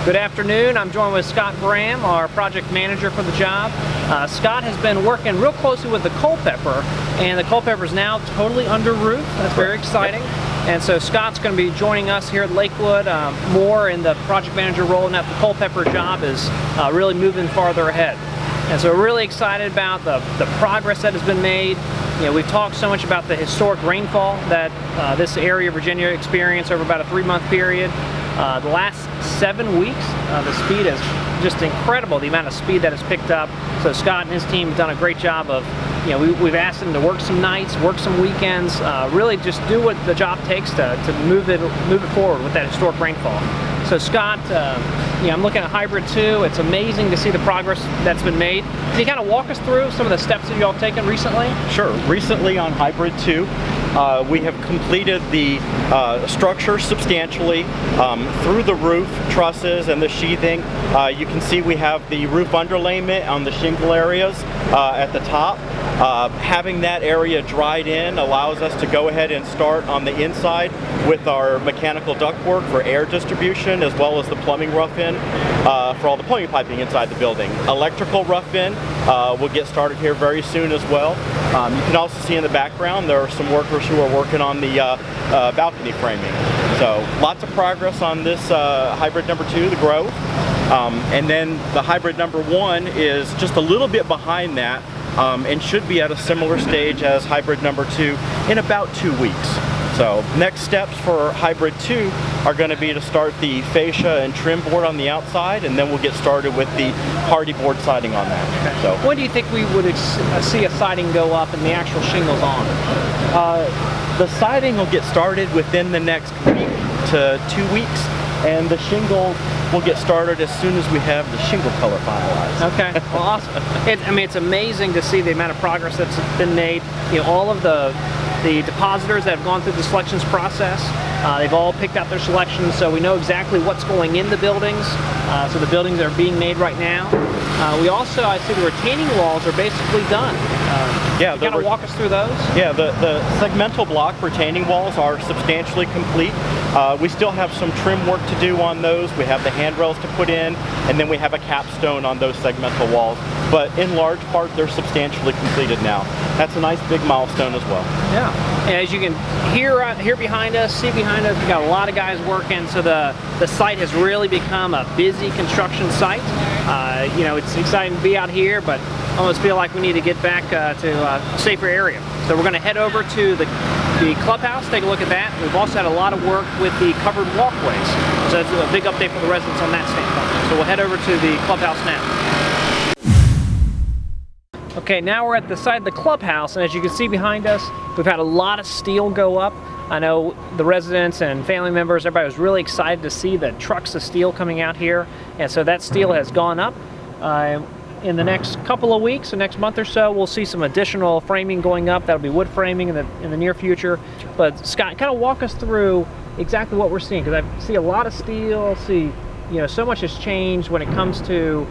Good afternoon. I'm joined with Scott Brame, our project manager for the job. Scott has been working real closely with the Culpeper, and the Culpeper is now totally under roof. That's very exciting. And so Scott's going to be joining us here at Lakewood more in the project manager role, and that the Culpeper job is really moving farther ahead. And so we're really excited about the progress that has been made. You know, we've talked so much about the historic rainfall that this area of Virginia experienced over about a 3-month period. The last 7 weeks, the speed is just incredible, the amount of speed that has picked up. So Scott and his team have done a great job of, you know, we've asked them to work some nights, work some weekends, really just do what the job takes to move it forward with that historic rainfall. So Scott, you know, I'm looking at Hybrid 2. It's amazing to see the progress that's been made. Can you kind of walk us through some of the steps that you all have taken recently? Sure. Recently on Hybrid 2, we have completed the structure substantially through the roof trusses and the sheathing. You can see we have the roof underlayment on the shingle areas at the top. Having that area dried in allows us to go ahead and start on the inside with our mechanical ductwork for air distribution, as well as the plumbing rough-in for all the plumbing piping inside the building. Electrical rough-in will get started here very soon as well. You can also see in the background there are some workers who are working on the balcony framing. So lots of progress on this Hybrid number 2, the Grove. And then the Hybrid number 1 is just a little bit behind that and should be at a similar stage as Hybrid number 2 in about 2 weeks. So next steps for Hybrid 2 are going to be to start the fascia and trim board on the outside, and then we'll get started with the hardy board siding on that. Okay. So when do you think we would see a siding go up and the actual shingles on? The siding will get started within the next week to 2 weeks, and the shingle will get started as soon as we have the shingle color finalized. Okay, well, awesome. I mean, it's amazing to see the amount of progress that's been made. You know, all of the depositors that have gone through the selections process, they've all picked out their selections, so we know exactly what's going in the buildings. So the buildings are being made right now. We also, I see the retaining walls are basically done. Yeah, kind of walk us through those? Yeah, the segmental block retaining walls are substantially complete. We still have some trim work to do on those. We have the handrails to put in, and then we have a capstone on those segmental walls. But in large part, they're substantially completed now. That's a nice big milestone as well. Yeah, and as you can hear behind us, see behind us, we've got a lot of guys working, so the site has really become a busy construction site. You know, it's exciting to be out here, but I almost feel like we need to get back to a safer area. So we're going to head over to the clubhouse, take a look at that. We've also had a lot of work with the covered walkways, so that's a big update for the residents on that standpoint. So we'll head over to the clubhouse now. Okay, now we're at the side of the clubhouse, and as you can see behind us, we've had a lot of steel go up. I know the residents and family members, everybody was really excited to see the trucks of steel coming out here, and so that steel has gone up. In the next couple of weeks, the next month or so, we'll see some additional framing going up. That'll be wood framing in the near future. But Scott, kind of walk us through exactly what we're seeing, because I see a lot of steel, you know, so much has changed when it comes to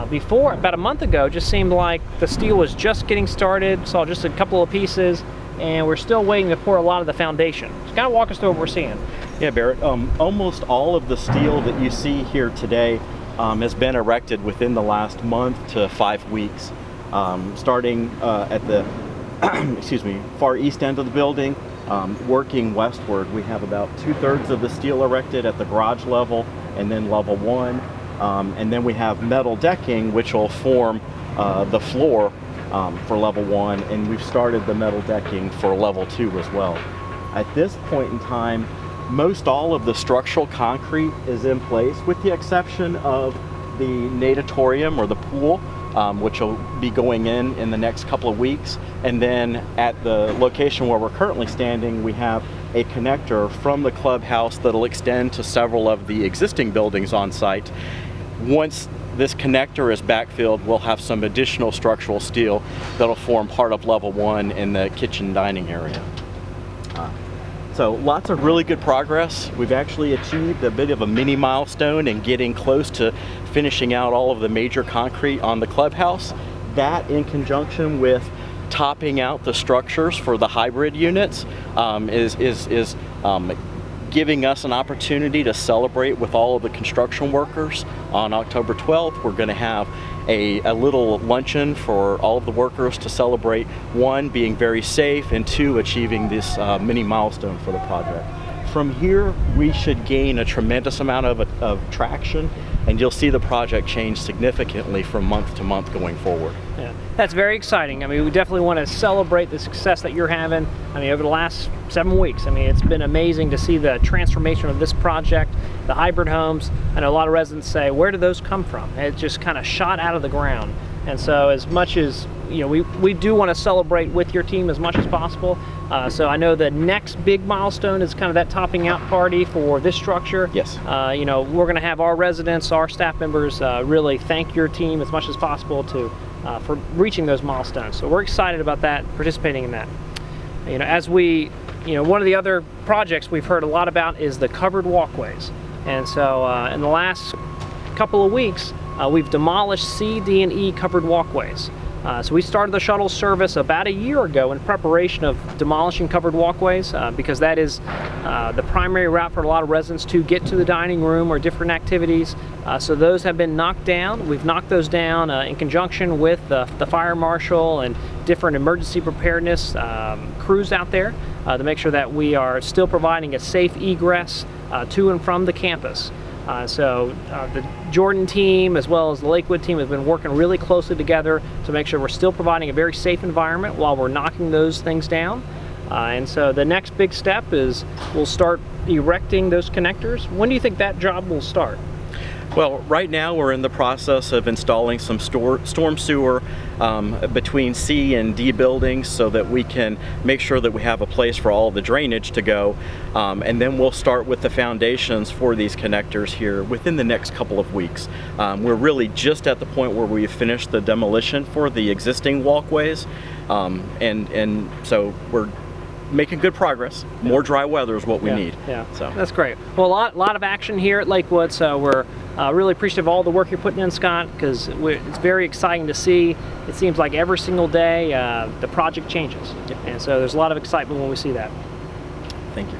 before, about a month ago, just seemed like the steel was just getting started, saw just a couple of pieces, and we're still waiting to pour a lot of the foundation. So kind of walk us through what we're seeing. Yeah, Barrett, almost all of the steel that you see here today has been erected within the last month to 5 weeks. Starting at the far east end of the building, working westward, we have about 2/3 of the steel erected at the garage level and then level 1. And then we have metal decking, which will form the floor for level 1, and we've started the metal decking for level 2 as well. At this point in time, most all of the structural concrete is in place, with the exception of the natatorium or the pool, which will be going in the next couple of weeks. And then at the location where we're currently standing, we have a connector from the clubhouse that'll extend to several of the existing buildings on site. Once this connector is backfilled, we'll have some additional structural steel that'll form part of level 1 in the kitchen dining area. So lots of really good progress. We've actually achieved a bit of a mini milestone in getting close to finishing out all of the major concrete on the clubhouse. That, in conjunction with topping out the structures for the hybrid units, is giving us an opportunity to celebrate with all of the construction workers. On October 12th, we're going to have a little luncheon for all of the workers to celebrate, one, being very safe, and two, achieving this mini milestone for the project. From here, we should gain a tremendous amount of traction, and you'll see the project change significantly from month to month going forward. Yeah, that's very exciting. I mean, we definitely want to celebrate the success that you're having. I mean, over the last 7 weeks, I mean, it's been amazing to see the transformation of this project, the hybrid homes. I know a lot of residents say, where did those come from? It just kind of shot out of the ground. And so as much as, you know, we do want to celebrate with your team as much as possible. So I know the next big milestone is kind of that topping out party for this structure. Yes. You know, we're going to have our residents, our staff members really thank your team as much as possible for reaching those milestones. So we're excited about that, participating in that. You know, one of the other projects we've heard a lot about is the covered walkways. And so in the last couple of weeks, we've demolished C, D, and E covered walkways. So we started the shuttle service about a year ago in preparation of demolishing covered walkways because that is the primary route for a lot of residents to get to the dining room or different activities. So those have been knocked down. We've knocked those down in conjunction with the fire marshal and different emergency preparedness crews out there to make sure that we are still providing a safe egress to and from the campus. So the Jordan team as well as the Lakewood team have been working really closely together to make sure we're still providing a very safe environment while we're knocking those things down. And so the next big step is we'll start erecting those connectors. When do you think that job will start? Well, right now we're in the process of installing some storm sewer between C and D buildings so that we can make sure that we have a place for all the drainage to go. And then we'll start with the foundations for these connectors here within the next couple of weeks. We're really just at the point where we've finished the demolition for the existing walkways. And so we're making good progress. More dry weather is what we need. Yeah, so that's great. Well, a lot of action here at Lakewood, so we're really appreciative of all the work you're putting in, Scott, because it's very exciting to see. It seems like every single day the project changes. And so there's a lot of excitement when we see that. Thank you.